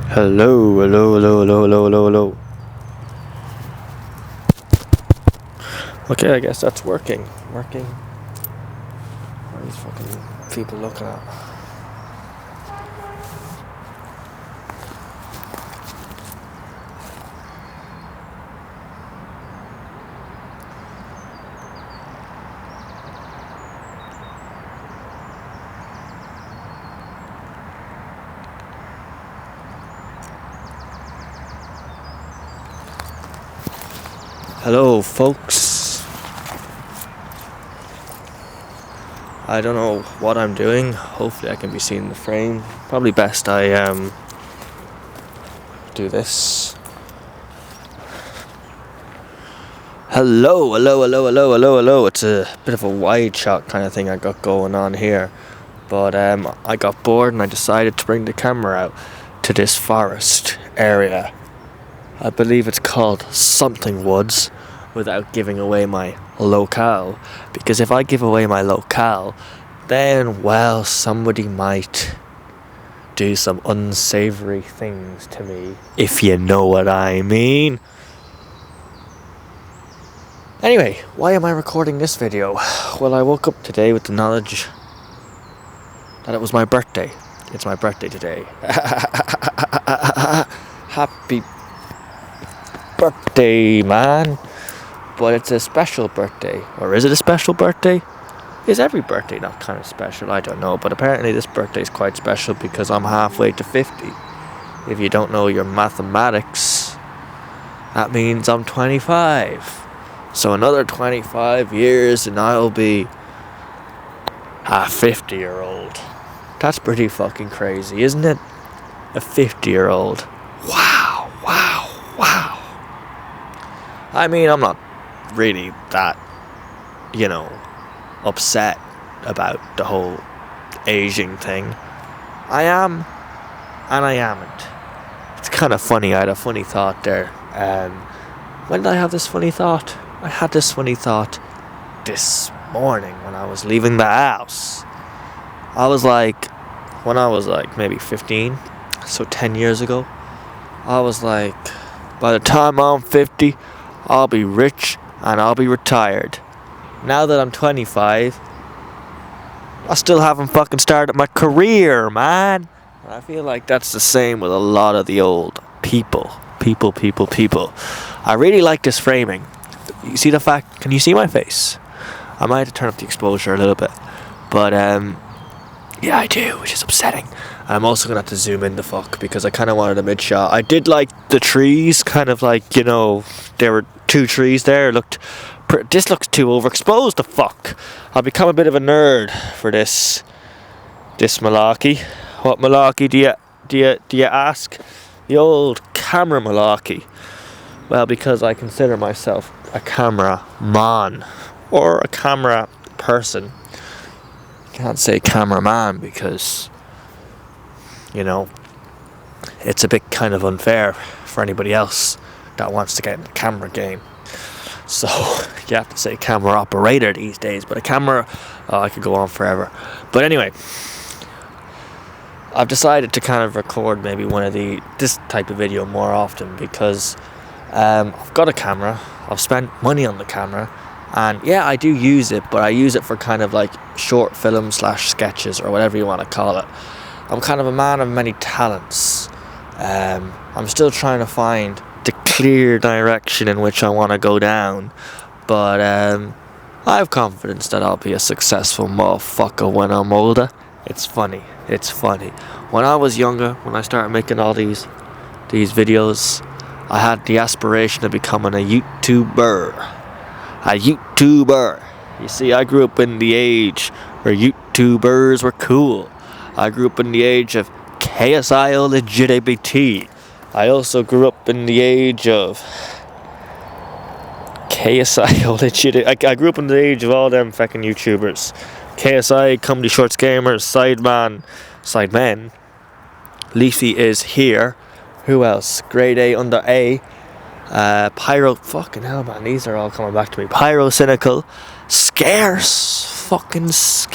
Hello, hello, hello, hello, hello, hello, hello. Okay, I guess that's working. Working. What are these fucking people looking at? Hello, folks. I don't know what I'm doing. Hopefully I can be seen in the frame. Probably best I do this. Hello, hello, hello, hello, hello, hello. It's a bit of a wide shot kind of thing I got going on here. But I got bored and I decided to bring the camera out to this forest area. I believe it's called something woods, without giving away my locale. Because if I give away my locale, then, well, somebody might do some unsavory things to me, if you know what I mean. Anyway, why am I recording this video? Well, I woke up today with the knowledge that it was my birthday. It's my birthday today. Happy birthday, man. But it's a special birthday. Or is it a special birthday? Is every birthday not kind of special? I don't know. But apparently this birthday is quite special because I'm halfway to 50. If you don't know your mathematics, that means I'm 25. So another 25 years and I'll be a 50-year-old. That's pretty fucking crazy, isn't it? A 50-year-old. Wow, wow, wow. I mean, I'm not really that, upset about the whole aging thing. I am, and I amn't. It's kind of funny. I had a funny thought there. When did I have this funny thought? I had this funny thought this morning when I was leaving the house. When I was maybe 15, so 10 years ago, I was like, by the time I'm 50, I'll be rich and I'll be retired. Now that I'm 25, I still haven't fucking started my career, man. And I feel like that's the same with a lot of the old people. I really like this framing. You see the fact? Can you see my face? I might have to turn up the exposure a little bit. But, yeah, I do, which is upsetting. I'm also going to have to zoom in the fuck because I kind of wanted a mid-shot. I did like the trees, kind of like, there were two trees there. This looks too overexposed, the fuck. I'll become a bit of a nerd for this malarkey. What malarkey do you ask? The old camera malarkey. Well, because I consider myself a camera man or a camera person. Can't say cameraman because, it's a bit kind of unfair for anybody else that wants to get in the camera game. So you have to say camera operator these days. But a camera, I could go on forever. But anyway, I've decided to kind of record maybe this type of video more often because I've got a camera. I've spent money on the camera. And yeah, I do use it, but I use it for kind of like short film / sketches or whatever you want to call it. I'm kind of a man of many talents. I'm still trying to find the clear direction in which I want to go down. But I have confidence that I'll be a successful motherfucker when I'm older. It's funny. When I was younger, when I started making all these videos, I had the aspiration of becoming a YouTuber. You see, I grew up in the age where YouTubers were cool. I grew up in the age of KSI LGBT. I also grew up in the age of KSI legit. I grew up in the age of all them fucking YouTubers. KSI, Comedy Shorts Gamers, Sidemen. Leafy is here. Who else? Grade A under A. Pyro, fucking hell, man, these are all coming back to me. Pyro Cynical, Scarce, fucking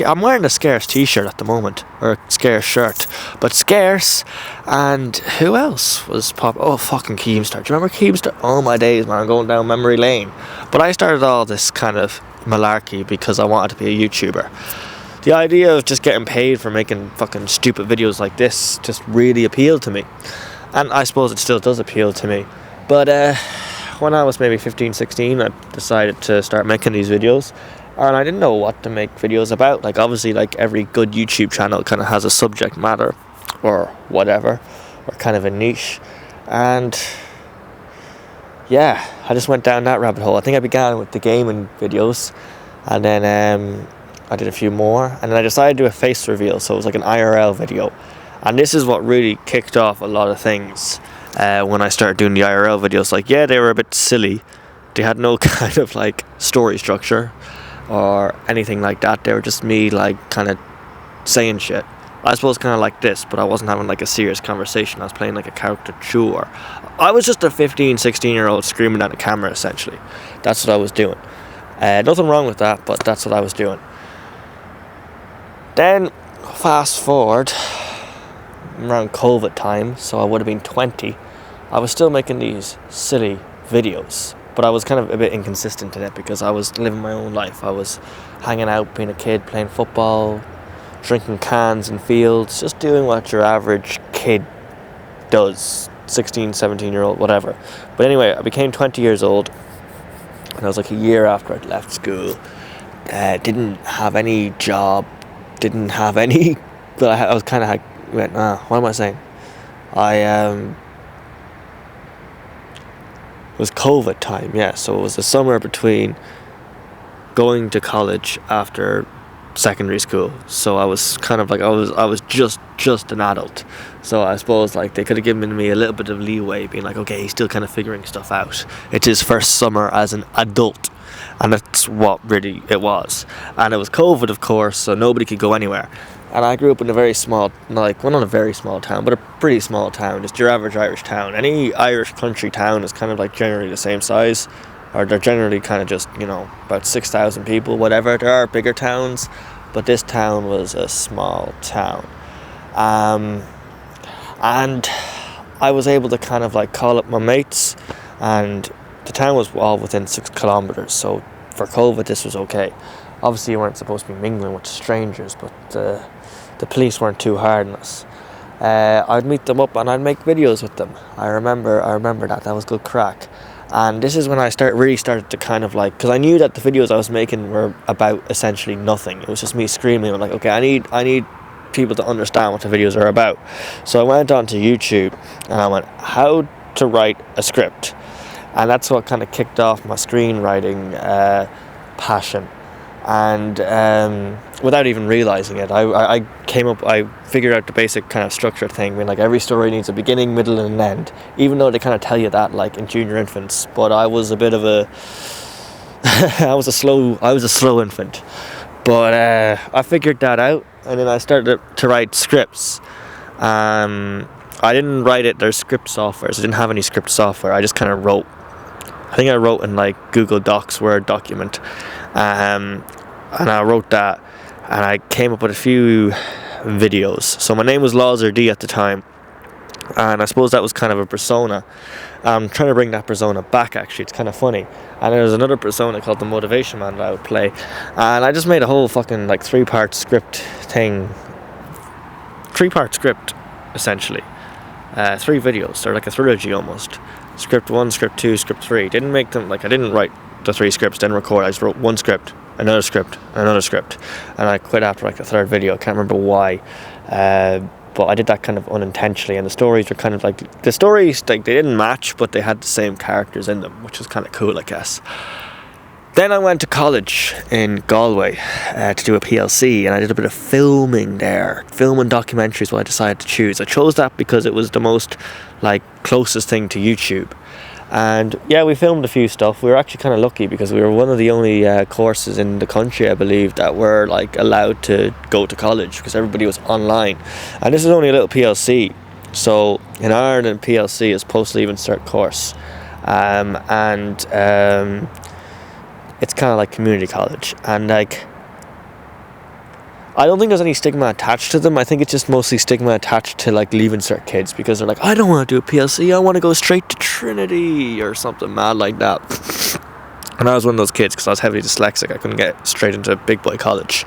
I'm wearing a Scarce t-shirt at the moment, or a Scarce shirt, but Scarce, and who else was oh, fucking Keemstar. Do you remember Keemstar? Oh my days, man, I'm going down memory lane. But I started all this kind of malarkey because I wanted to be a YouTuber. The idea of just getting paid for making fucking stupid videos like this just really appealed to me, and I suppose it still does appeal to me. But when I was maybe 15, 16, I decided to start making these videos, and I didn't know what to make videos about. Like, obviously, like every good YouTube channel kind of has a subject matter or whatever, or kind of a niche, and yeah, I just went down that rabbit hole. I think I began with the gaming videos, and then I did a few more, and then I decided to do a face reveal, so it was like an IRL video. And this is what really kicked off a lot of things when I started doing the IRL videos. Like, yeah, they were a bit silly. They had no kind of like story structure or anything like that. They were just me like kind of saying shit. I suppose kind of like this, but I wasn't having like a serious conversation. I was playing like a caricature. I was just a 15, 16-year-old screaming at a camera, essentially. That's what I was doing. Nothing wrong with that, but that's what I was doing. Then, fast forward, around COVID time, so I would have been 20, I was still making these silly videos, but I was kind of a bit inconsistent in it because I was living my own life. I was hanging out, being a kid, playing football, drinking cans in fields, just doing what your average kid does, 16, 17-year-old, whatever. But anyway, I became 20 years old, and I was like a year after I'd left school. Didn't have any job, didn't have any, but I was kind of went, what am I saying? It was COVID time, yeah, so it was the summer between going to college after secondary school, so I was kind of like, I was just an adult, so I suppose like they could have given me a little bit of leeway, being like, okay, he's still kind of figuring stuff out. It's his first summer as an adult, and that's what really it was. And it was COVID, of course, so nobody could go anywhere. And I grew up in a very small, like, well, not a very small town, but a pretty small town, just your average Irish town. Any Irish country town is kind of like generally the same size, or they're generally kind of just, you know, about 6,000 people, whatever. There are bigger towns, but this town was a small town. And I was able to kind of like call up my mates, and the town was all within 6 kilometers, so for COVID this was okay. Obviously you weren't supposed to be mingling with strangers, but the police weren't too hard on us. I'd meet them up and I'd make videos with them. I remember that was good crack. And this is when I really started to kind of like, because I knew that the videos I was making were about essentially nothing. It was just me screaming. I'm like, okay, I need people to understand what the videos are about. So I went onto YouTube and I went, how to write a script. And that's what kind of kicked off my screenwriting passion. And without even realizing it, I figured out the basic kind of structure thing. I mean, like, every story needs a beginning, middle, and an end, even though they kind of tell you that like in junior infants. But I was a bit of a I was a slow infant, but I figured that out, and then I started to write scripts. I didn't write it, there's script software, so I didn't have any script software. I just kind of wrote. I think I wrote in like Google Docs Word document, and I wrote that, and I came up with a few videos. So my name was Lawser D at the time, and I suppose that was kind of a persona. I'm trying to bring that persona back, actually. It's kind of funny. And there was another persona called the Motivation Man that I would play, and I just made a whole fucking like 3-part script thing. 3-part script, essentially. 3 videos. They're like a trilogy almost. Script 1, script 2, script 3. Didn't make them, like, I didn't write the 3 scripts, didn't record. I just wrote one script, another script, another script, and I quit after like the 3rd video. I can't remember why, but I did that kind of unintentionally. And the stories were kind of like, they didn't match, but they had the same characters in them, which was kind of cool, I guess. Then I went to college in Galway to do a PLC, and I did a bit of filming there. Filming documentaries is what I decided to choose. I chose that because it was the most like closest thing to YouTube. And yeah, we filmed a few stuff. We were actually kind of lucky because we were one of the only courses in the country, I believe, that were like allowed to go to college, because everybody was online. And this is only a little PLC. So in Ireland, PLC is post-leaving cert course. It's kind of like community college. And like, I don't think there's any stigma attached to them. I think it's just mostly stigma attached to like leaving cert kids, because they're like, I don't want to do a PLC, I want to go straight to Trinity or something mad like that. And I was one of those kids, because I was heavily dyslexic. I couldn't get straight into big boy college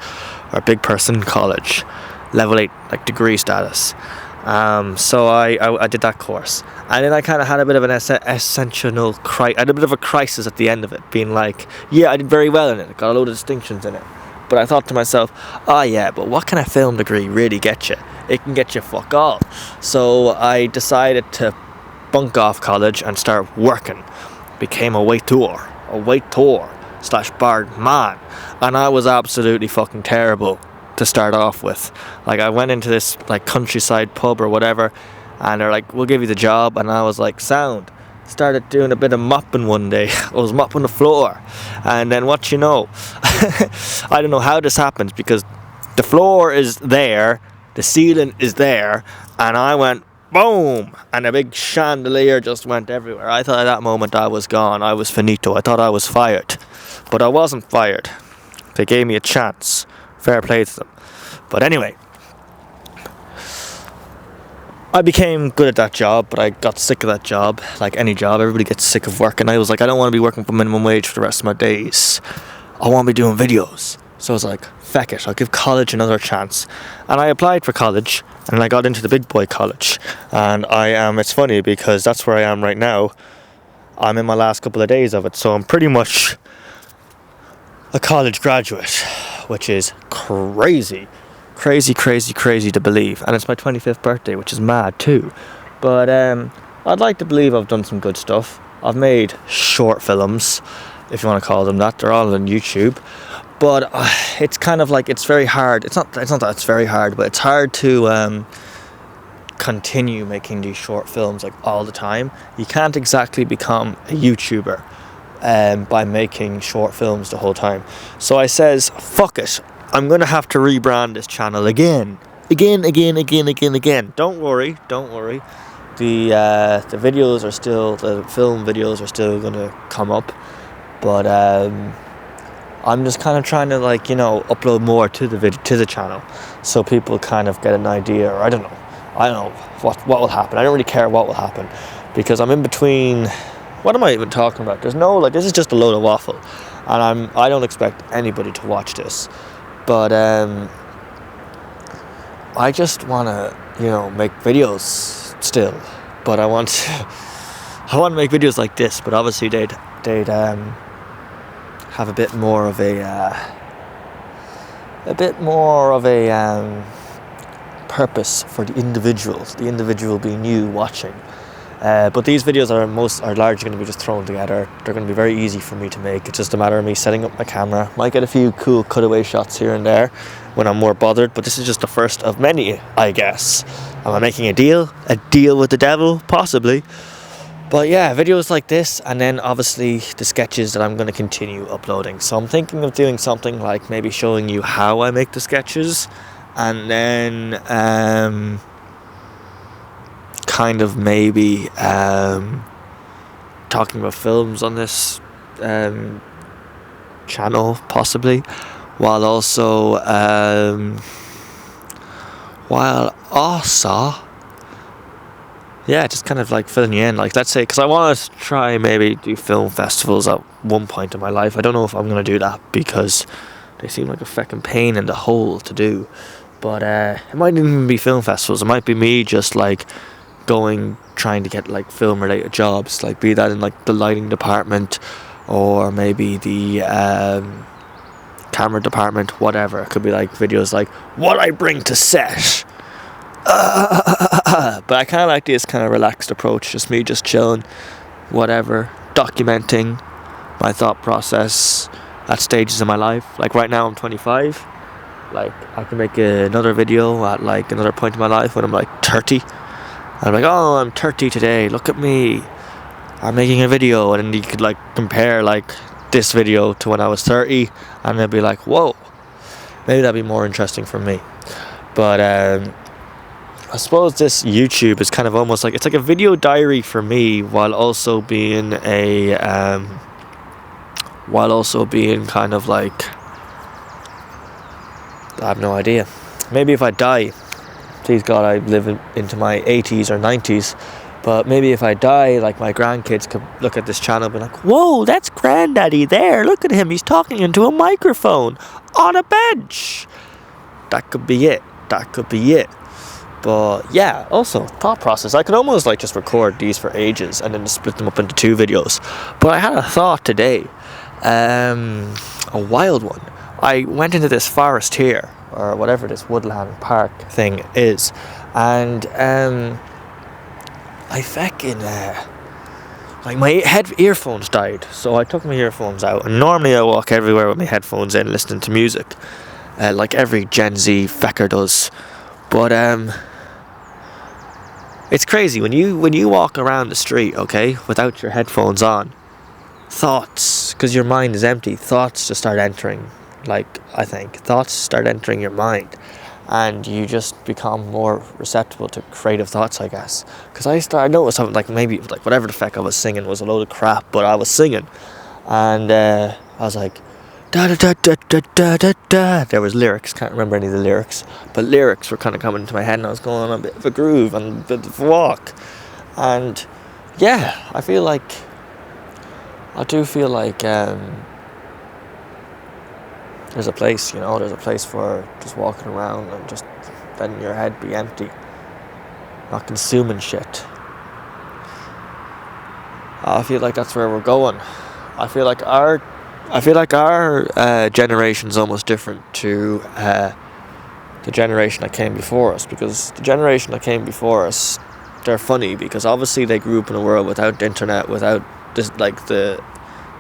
or big person college, level 8 like degree status. So I did that course, and then I kind of had a bit of an I had a bit of a crisis at the end of it, being like, yeah, I did very well in it, got a load of distinctions in it, but I thought to myself, oh yeah, but what can a film degree really get you? It can get you fuck all. So I decided to bunk off college and start working. Became a waiter / barman, and I was absolutely fucking terrible to start off with. Like, I went into this like countryside pub or whatever, and they're like, we'll give you the job, and I was like, sound. Started doing a bit of mopping one day. I was mopping the floor, and then what you know, I don't know how this happens, because the floor is there, the ceiling is there, and I went boom, and a big chandelier just went everywhere. I thought at that moment I was gone, I was finito, I thought I was fired, but I wasn't fired. They gave me a chance. Fair play to them. But anyway, I became good at that job, but I got sick of that job. Like any job, everybody gets sick of work, and I was like, I don't want to be working for minimum wage for the rest of my days. I want to be doing videos. So I was like, feck it, I'll give college another chance. And I applied for college, and I got into the big boy college. And it's funny, because that's where I am right now. I'm in my last couple of days of it, so I'm pretty much a college graduate, which is crazy to believe. And it's my 25th birthday, which is mad too. But I'd like to believe I've done some good stuff. I've made short films, if you want to call them that. They're all on YouTube. But it's kind of like, it's very hard. It's not that it's very hard, but it's hard to continue making these short films like all the time. You can't exactly become a YouTuber by making short films the whole time. So I says, fuck it, I'm gonna have to rebrand this channel again. Don't worry. The videos are still, the film videos are still gonna come up, but I'm just kind of trying to, like, you know, upload more to the channel, so people kind of get an idea, or I don't know what will happen. I don't really care what will happen, because I'm in between. What am I even talking about? There's no, like, this is just a load of waffle, and I don't expect anybody to watch this, but I just want to, you know, make videos still, but I want to make videos like this, but obviously they'd have a bit more of a purpose for the individual being you watching. But these videos are largely going to be just thrown together. They're going to be very easy for me to make. It's just a matter of me setting up my camera. Might get a few cool cutaway shots here and there when I'm more bothered, but this is just the first of many, I guess. Am I making a deal? A deal with the devil? Possibly. But yeah, videos like this, and then obviously the sketches that I'm going to continue uploading. So I'm thinking of doing something like maybe showing you how I make the sketches, and then kind of maybe talking about films on this channel, possibly, while also yeah, just kind of like filling you in, like, let's say, because I want to try maybe do film festivals at one point in my life. I don't know if I'm going to do that, because they seem like a fucking pain in the hole to do, but it might even be film festivals. It might be me just like trying to get like film related jobs, like be that in like the lighting department, or maybe the camera department, whatever. It could be like videos like what I bring to set. But I kind of like this kind of relaxed approach, just me just chilling, whatever, documenting my thought process at stages in my life. Like right now I'm 25, like I can make another video at like another point in my life when I'm like 30. I'm like, oh, I'm 30 today, look at me, I'm making a video. And then you could like compare like this video to when I was 30, and it'd be like, whoa, maybe that'd be more interesting for me. But I suppose this YouTube is kind of almost like, it's like a video diary for me, while also being kind of like I have no idea. Maybe if I die, please God I live into my 80s or 90s, but maybe if I die, like my grandkids could look at this channel and be like, whoa, that's Granddaddy there, look at him, he's talking into a microphone on a bench. That could be it. But yeah, also thought process, I could almost like just record these for ages and then just split them up into 2 videos. But I had a thought today, a wild one. I went into this forest here, or whatever this woodland park thing is, and I fucking like my earphones died, so I took my earphones out, and normally I walk everywhere with my headphones in listening to music, like every Gen Z fecker does. But it's crazy when you walk around the street, okay, without your headphones on, thoughts, because your mind is empty, thoughts just start entering. Thoughts start entering your mind, and you just become more receptive to creative thoughts, I guess. Because I noticed something, like maybe like whatever the fuck I was singing was a load of crap, but I was singing, and I was like, da da da da da da da da. There was lyrics, can't remember any of the lyrics, but lyrics were kind of coming into my head, and I was going on a bit of a groove and a bit of a walk, and yeah, I do feel like there's a place for just walking around and just letting your head be empty, not consuming shit. I feel like that's where we're going. I feel like our generation's almost different to the generation that came before us, because the generation that came before us, they're funny because obviously they grew up in a world without the internet, without this, like the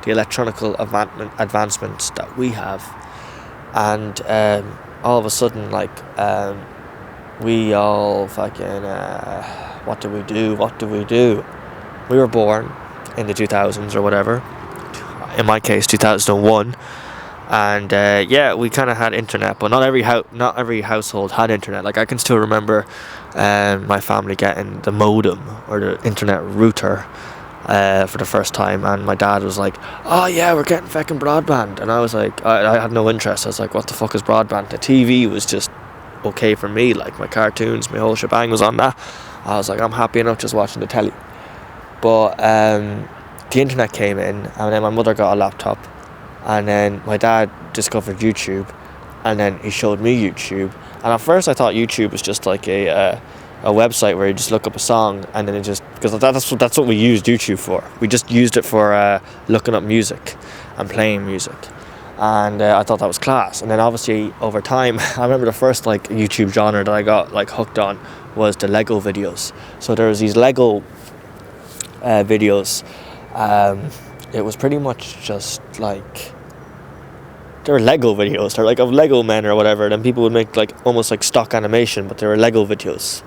electronical advancements that we have. And all of a sudden, like, we all fucking, what do we do? We were born in the 2000s or whatever. In my case, 2001. And yeah, we kind of had internet, but not every household had internet. Like, I can still remember my family getting the modem or the internet router for the first time, and my dad was like, oh yeah, we're getting fucking broadband, and I was like, I had no interest. I was like, what the fuck is broadband? The TV was just okay for me, like my cartoons, my whole shebang was on that. I was like, I'm happy enough just watching the telly. But the internet came in, and then my mother got a laptop, and then my dad discovered YouTube, and then he showed me YouTube. And at first I thought YouTube was just like a website where you just look up a song, and then it just, because that's what we used YouTube for. We just used it for looking up music and playing music, and I thought that was class. And then obviously over time, I remember the first like YouTube genre that I got like hooked on was the Lego videos. So there was these Lego videos. It was pretty much just like, they were Lego videos. They're like of Lego men or whatever. Then people would make like almost like stock animation, but they were Lego videos.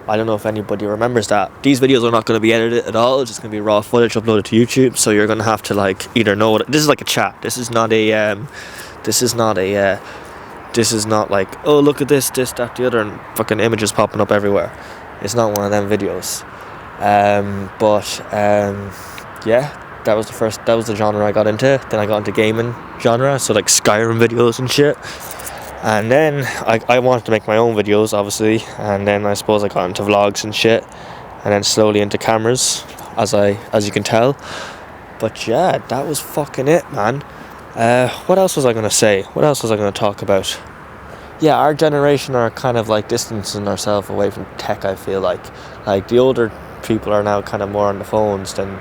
I don't know if anybody remembers that. These videos are not going to be edited at all. It's just going to be raw footage uploaded to YouTube. So you're going to have to like either know what this is, like a chat. This is not like, oh look at this, that, the other, and fucking images popping up everywhere. It's not one of them videos. Yeah, that was the genre I got into. Then I got into gaming genre, so like Skyrim videos and shit. And then I wanted to make my own videos, obviously, and then I suppose I got into vlogs and shit, and then slowly into cameras, as you can tell. But yeah, that was fucking it, man. What else was I gonna say? What else was I gonna talk about? Yeah, our generation are kind of like distancing ourselves away from tech, I feel like. Like the older people are now kind of more on the phones than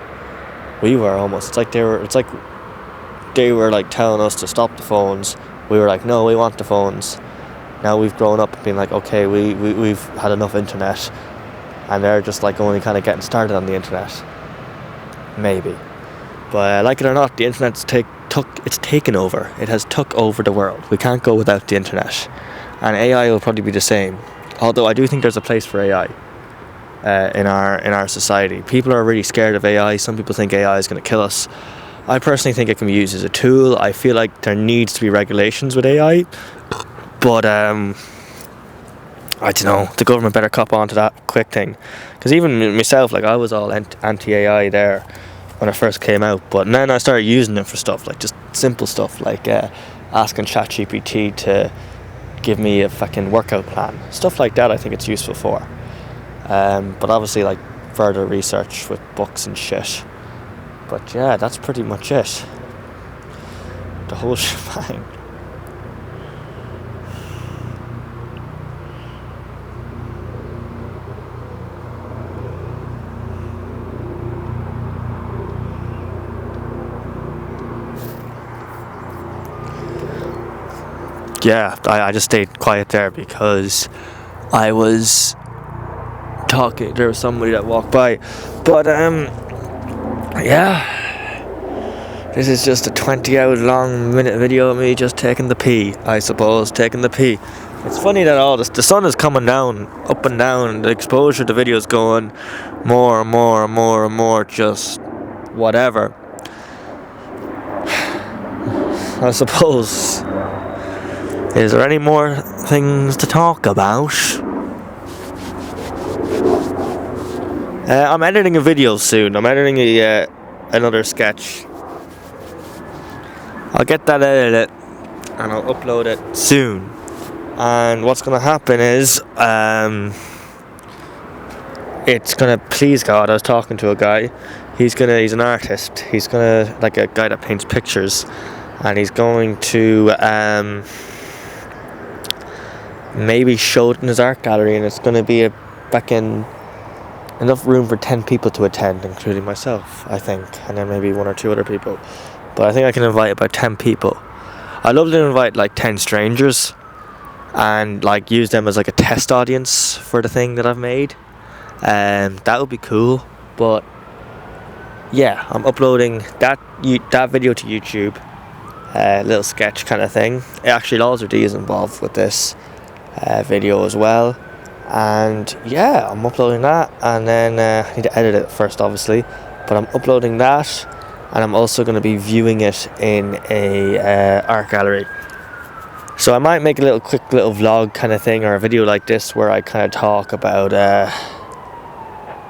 we were almost. It's like they were like telling us to stop the phones. We were like, no, we want the phones. Now we've grown up being like, okay, we've had enough internet, and they're just like only kind of getting started on the internet. Maybe. But like it or not, the internet's taken over. It has took over the world. We can't go without the internet. And AI will probably be the same. Although I do think there's a place for AI in our society. People are really scared of AI. Some people think AI is going to kill us. I personally think it can be used as a tool. I feel like there needs to be regulations with AI. But I don't know, the government better cop on to that quick thing. Because even myself, like I was all anti-AI there when it first came out. But then I started using it for stuff, like just simple stuff, like asking ChatGPT give me a fucking workout plan. Stuff like that I think it's useful for. But obviously like further research with books and shit. But yeah, that's pretty much it. The whole shebang. Yeah, I just stayed quiet there because I was talking. There was somebody that walked by. But yeah, this is just a 20-hour long minute video of me just taking the pee, I suppose, taking the pee. It's funny that all this, the sun is coming down, up and down, and the exposure to the video is going more and more and more and more, just whatever. I suppose. Is there any more things to talk about? I'm editing a video soon. I'm editing another sketch. I'll get that edited and I'll upload it soon. And what's going to happen is, it's going to please God. I was talking to a guy. He's an artist. He's like a guy that paints pictures, and he's going to maybe show it in his art gallery, and it's going to be enough room for 10 people to attend, including myself, I think, and then maybe 1 or 2 other people. But I think I can invite about 10 people. I'd love to invite like 10 strangers and like use them as like a test audience for the thing that I've made. That would be cool. But yeah, I'm uploading that video to YouTube, little sketch kind of thing. Actually, Lozer D is involved with this video as well. And yeah, I'm uploading that, and then I need to edit it first, obviously. But I'm uploading that, and I'm also going to be viewing it in a art gallery. So I might make a quick little vlog kind of thing, or a video like this where I kind of talk about,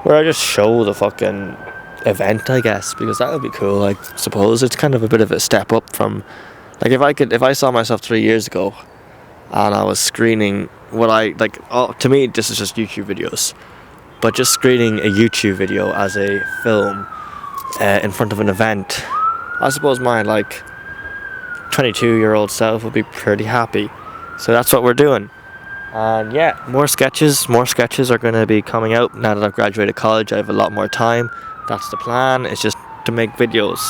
where I just show the fucking event, I guess, because that would be cool. I suppose it's kind of a bit of a step up from, like, if I saw myself 3 years ago and I was screening to me this is just YouTube videos, but just screening a YouTube video as a film in front of an event, I suppose my 22-year-old self would be pretty happy. So that's what we're doing. And yeah, more sketches are going to be coming out now that I've graduated college. I have a lot more time. That's the plan. It's just to make videos,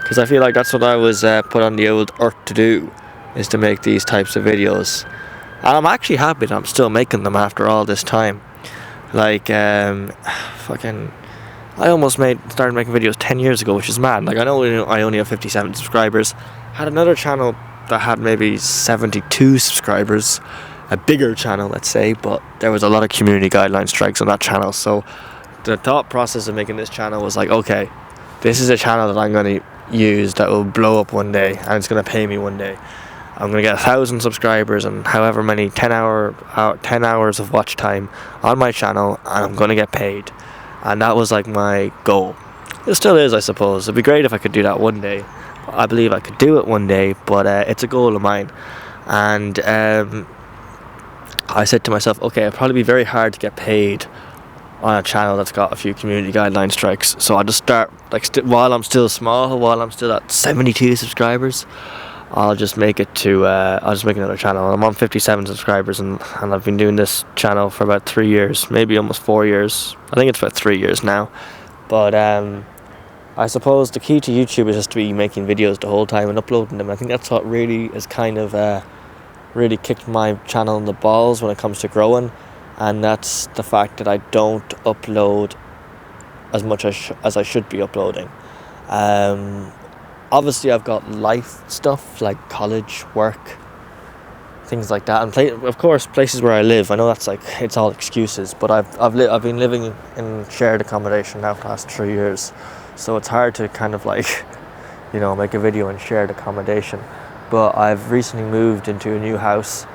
because I feel like that's what I was put on the old earth to do, is to make these types of videos. And I'm actually happy that I'm still making them after all this time. I almost started making videos 10 years ago, which is mad. Like, I know I only have 57 subscribers. Had another channel that had maybe 72 subscribers, a bigger channel, let's say, but there was a lot of community guideline strikes on that channel. So the thought process of making this channel was like, okay, this is a channel that I'm going to use that will blow up one day, and it's going to pay me one day. I'm going to get 1,000 subscribers and however many 10 hours of watch time on my channel, and I'm going to get paid. And that was like my goal. It still is, I suppose. It'd be great if I could do that one day. I believe I could do it one day, but it's a goal of mine. And I said to myself, okay, it'll probably be very hard to get paid on a channel that's got a few community guideline strikes. So I'll just start, while I'm still small, while I'm still at 72 subscribers, I'll just make another channel. I'm on 57 subscribers, and I've been doing this channel for about 3 years, maybe almost 4 years. I think it's about 3 years now. But I suppose the key to YouTube is just to be making videos the whole time and uploading them. I think that's what really is kind of really kicked my channel in the balls when it comes to growing, and that's the fact that I don't upload as much as I should be uploading. Obviously, I've got life stuff like college, work, things like that, and of course places where I live. I know that's it's all excuses, but I've been living in shared accommodation now for the last 3 years, so it's hard to kind of make a video in shared accommodation. But I've recently moved into a new house,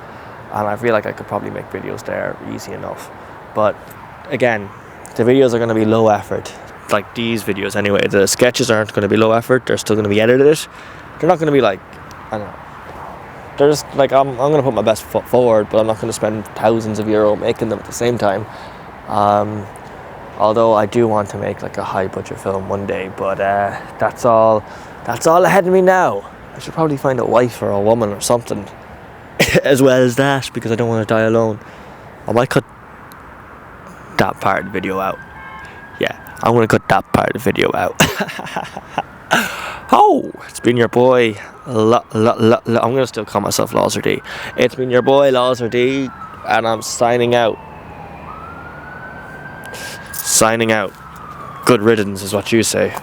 and I feel like I could probably make videos there easy enough. But again, the videos are going to be low effort. Like these videos anyway, the sketches aren't going to be low effort. They're still going to be edited. They're not going to be they're there's like I'm gonna put my best foot forward, but I'm not gonna spend thousands of euro making them at the same time. Although I do want to make like a high budget film one day, but that's all ahead of me now. I should probably find a wife or a woman or something as well as that, because I don't want to die alone. I might cut that part of the video out. Yeah, I'm gonna cut that part of the video out. Oh, it's been your boy. I'm gonna still call myself Lozer D. It's been your boy Lozer D, and I'm signing out. Signing out. Good riddance is what you say.